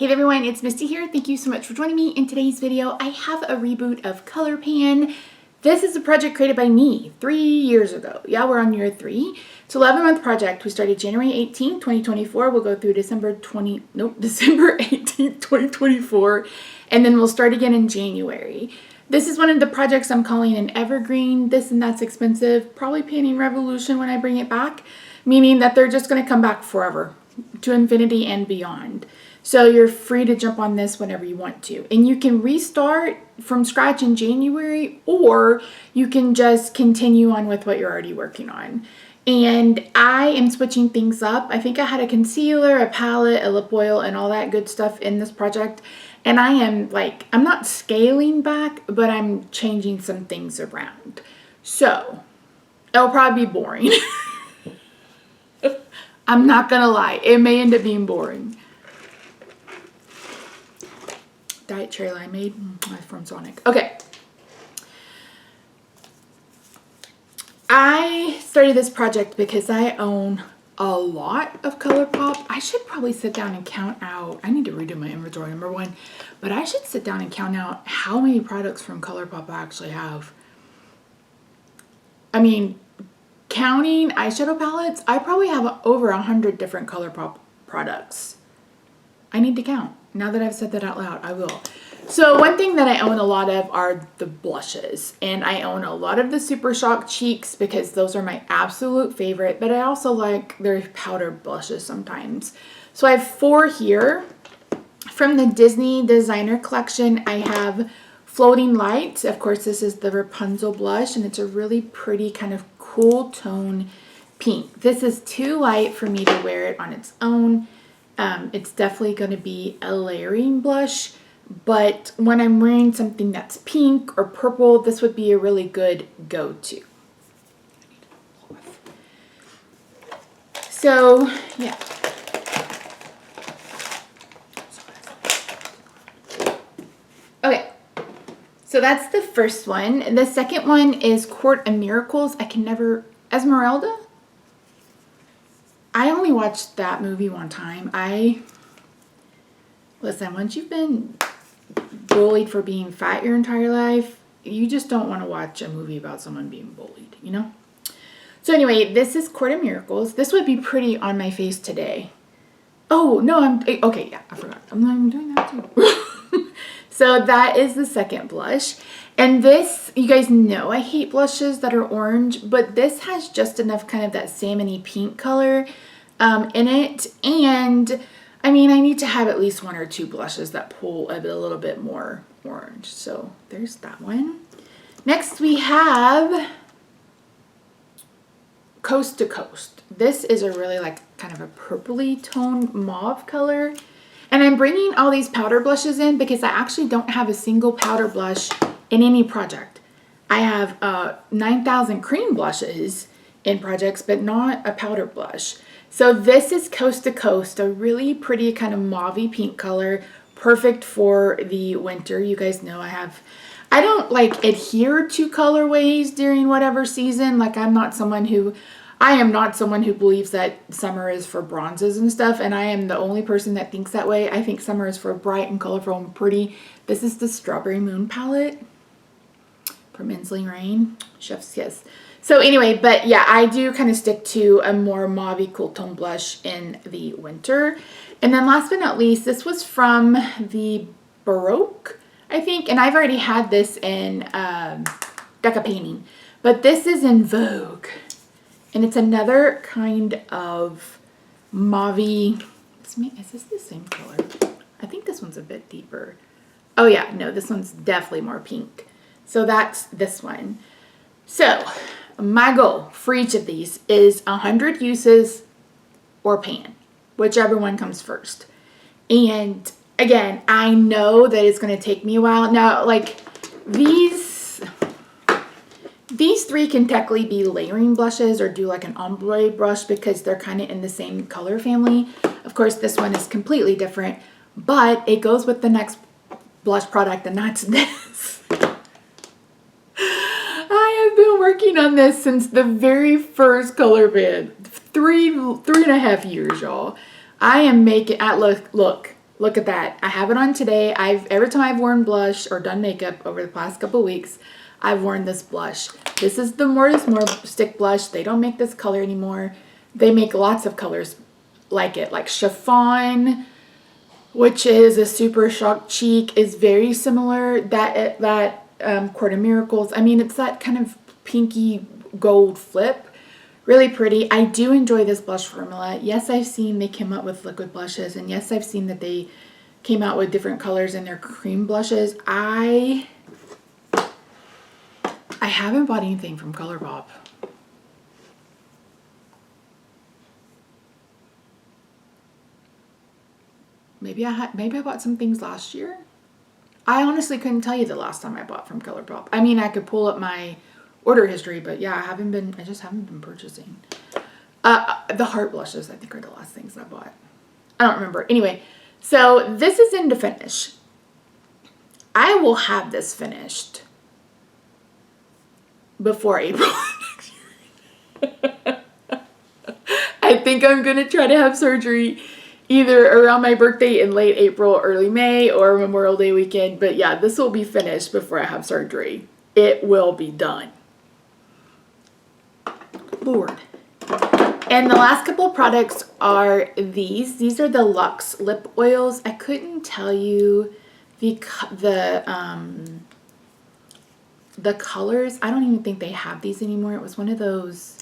Hey everyone, it's Misty here. Thank you so much for joining me. In today's video, I have a reboot of Colourpan. This is a project created by me 3 years ago. Yeah, we're on year 3. It's an 11-month project. We started January 18th, 2024. We'll go through December 18th, 2024. And then we'll start again in January. This is one of the projects I'm calling an evergreen. This and that's expensive. Probably painting revolution when I bring it back. Meaning that they're just going to come back forever. To infinity and beyond. So you're free to jump on this whenever you want to. And you can restart from scratch in January, or you can just continue on with what you're already working on. And I am switching things up. I think I had a concealer, a palette, a lip oil, and all that good stuff in this project. And I am I'm not scaling back, but I'm changing some things around. So it'll probably be boring. I'm not gonna lie, it may end up being boring. Diet cherry limeade from Sonic. Okay. I started this project because I own a lot of Colourpop. I should probably sit down and count out. I need to redo my inventory, number one. But I should sit down and count out how many products from Colourpop I actually have. I mean, counting eyeshadow palettes, I probably have over 100 different Colourpop products. I need to count. Now that I've said that out loud, I will. So one thing that I own a lot of are the blushes. And I own a lot of the Super Shock Cheeks because those are my absolute favorite. But I also like their powder blushes sometimes. So I have 4 here. From the Disney Designer Collection, I have Floating Lights. Of course, this is the Rapunzel blush. And it's a really pretty kind of cool tone pink. This is too light for me to wear it on its own. It's definitely going to be a layering blush, but when I'm wearing something that's pink or purple, this would be a really good go-to. So, yeah. Okay, so that's the first one. The second one is Court of Miracles. I can never... Esmeralda? I only watched that movie one time. Listen, once you've been bullied for being fat your entire life, you just don't want to watch a movie about someone being bullied, you know? So anyway, this is Court of Miracles. This would be pretty on my face today. Oh, no, okay, yeah, I forgot. I'm doing that too. So that is the second blush. And this, you guys know I hate blushes that are orange, but this has just enough kind of that salmony pink color in it. And I mean, I need to have at least 1 or 2 blushes that pull a little bit more orange. So there's that one. Next we have Coast to Coast. This is a really kind of a purpley toned mauve color. And I'm bringing all these powder blushes in because I actually don't have a single powder blush in any project. I have 9,000 cream blushes in projects, but not a powder blush. So this is Coast to Coast, a really pretty kind of mauvey pink color, perfect for the winter. You guys know I don't adhere to colorways during whatever season. I am not someone who believes that summer is for bronzes and stuff, and I am the only person that thinks that way. I think summer is for bright and colorful and pretty. This is the Strawberry Moon palette from Inslee Rain. Chef's kiss. So anyway, but yeah, I do kind of stick to a more mauvey cool tone blush in the winter. And then last but not least, this was from the Baroque, I think, and I've already had this in Deca Painting, but this is in Vogue. And it's another kind of mauvey. Is this the same color? I think this one's a bit deeper. Oh yeah, no, this one's definitely more pink. So that's this one. So my goal for each of these is 100 uses or pan, whichever one comes first. And again, I know that it's going to take me a while. Now, these 3 can technically be layering blushes or do an ombre brush because they're kind of in the same color family. Of course, this one is completely different, but it goes with the next blush product, and that's this. I have been working on this since the very first Colourpan. 3.5 years, y'all. I am making, look, Look at that. I have it on today. Every time I've worn blush or done makeup over the past couple weeks, I've worn this blush. This is the More is More stick blush. They don't make this color anymore. They make lots of colors like it, like chiffon, which is a super shock cheek, is very similar. That Court of Miracles. I mean, it's that kind of pinky gold flip. Really pretty. I do enjoy this blush formula. Yes, I've seen they came out with liquid blushes, and yes, I've seen that they came out with different colors in their cream blushes. I haven't bought anything from Colourpop. Maybe I bought some things last year. I honestly couldn't tell you the last time I bought from Colourpop. I mean, I could pull up my order history, but yeah, I just haven't been purchasing. The heart blushes, I think, are the last things I bought. I don't remember. Anyway, so this is in to finish. I will have this finished before April next year. I think I'm going to try to have surgery either around my birthday in late April, early May, or Memorial Day weekend. But yeah, this will be finished before I have surgery. It will be done. Lord. And the last couple of products are these. These are the Luxe lip oils. I couldn't tell you the colors. I don't even think they have these anymore. It was one of those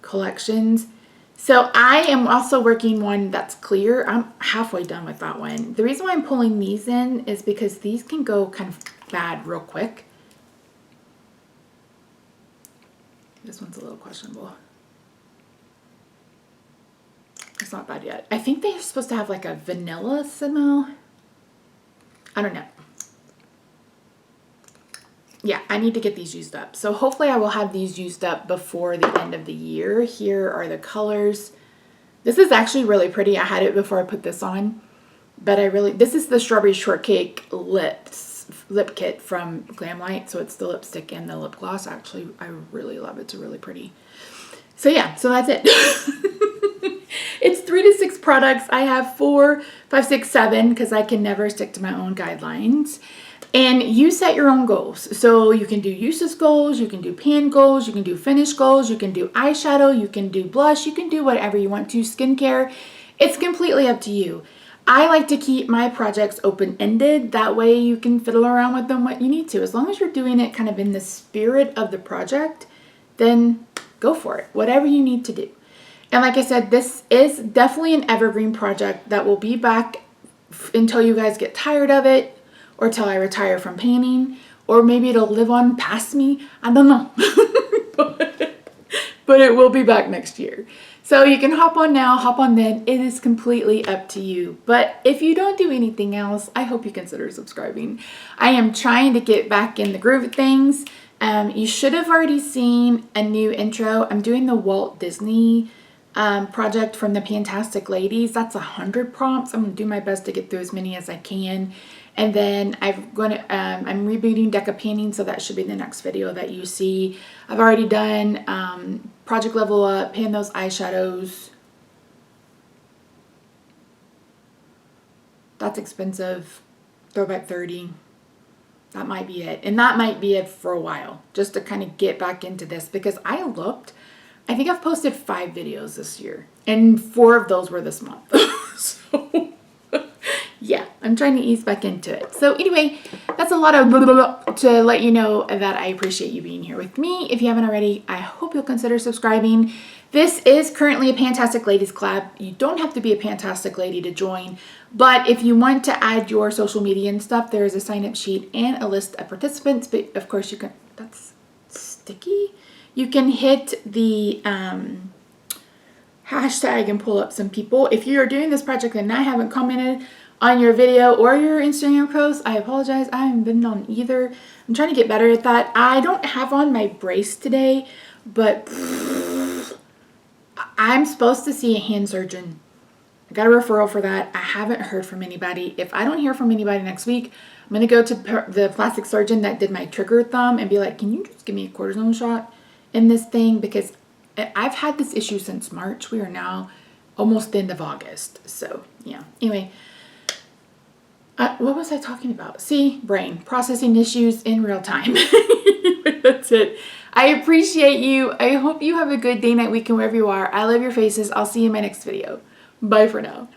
collections. So I am also working one that's clear. I'm halfway done with that one. The reason why I'm pulling these in is because these can go kind of bad real quick. This one's a little questionable. It's not bad yet. I think they're supposed to have like a vanilla smell. I don't know. Yeah, I need to get these used up. So hopefully I will have these used up before the end of the year. Here are the colors. This is actually really pretty. I had it before I put this on. But this is the Strawberry Shortcake lip kit from Glamlight. So it's the lipstick and the lip gloss. Actually, I really love it. It's really pretty. So yeah, so that's it. It's 3 to 6 products. I have 4, 5, 6, 7 because I can never stick to my own guidelines. And you set your own goals. So you can do uses goals, you can do pan goals, you can do finish goals, you can do eyeshadow, you can do blush, you can do whatever you want to. Skincare, it's completely up to you. I like to keep my projects open-ended. That way you can fiddle around with them what you need to. As long as you're doing it kind of in the spirit of the project, then go for it. Whatever you need to do. And like I said, this is definitely an evergreen project that will be back until you guys get tired of it, or till I retire from painting, or maybe it'll live on past me. I don't know. But it will be back next year. So you can hop on now, hop on then. It is completely up to you. But if you don't do anything else, I hope you consider subscribing. I am trying to get back in the groove of things. You should have already seen a new intro. I'm doing the Walt Disney project from the Fantastic Ladies. That's 100 prompts. I'm going to do my best to get through as many as I can. And then I'm rebooting Deca Painting, so that should be the next video that you see. I've already done Project Level Up, pan those eyeshadows. That's expensive. Throwback 30. That might be it. And that might be it for a while, just to kind of get back into this, because I think I've posted 5 videos this year, and 4 of those were this month. So yeah, I'm trying to ease back into it. So anyway, that's a lot of to let you know that I appreciate you being here with me. If you haven't already, I hope you'll consider subscribing. This is currently a Fantastic Ladies collab. You don't have to be a Fantastic Lady to join, but if you want to add your social media and stuff, there is a sign-up sheet and a list of participants. But of course you can, that's sticky. You can hit the hashtag and pull up some people. If you are doing this project and I haven't commented on your video or your Instagram post, I apologize. I haven't been on either. I'm trying to get better at that. I don't have on my brace today, but I'm supposed to see a hand surgeon. I got a referral for that. I haven't heard from anybody. If I don't hear from anybody next week, I'm going to go to the plastic surgeon that did my trigger thumb and be like, can you just give me a cortisone shot in this thing? Because I've had this issue since March. We are now almost the end of August. So yeah. Anyway, What was I talking about? See, brain processing issues in real time. That's it. I appreciate you. I hope you have a good day, night, weekend, wherever you are. I love your faces. I'll see you in my next video. Bye for now.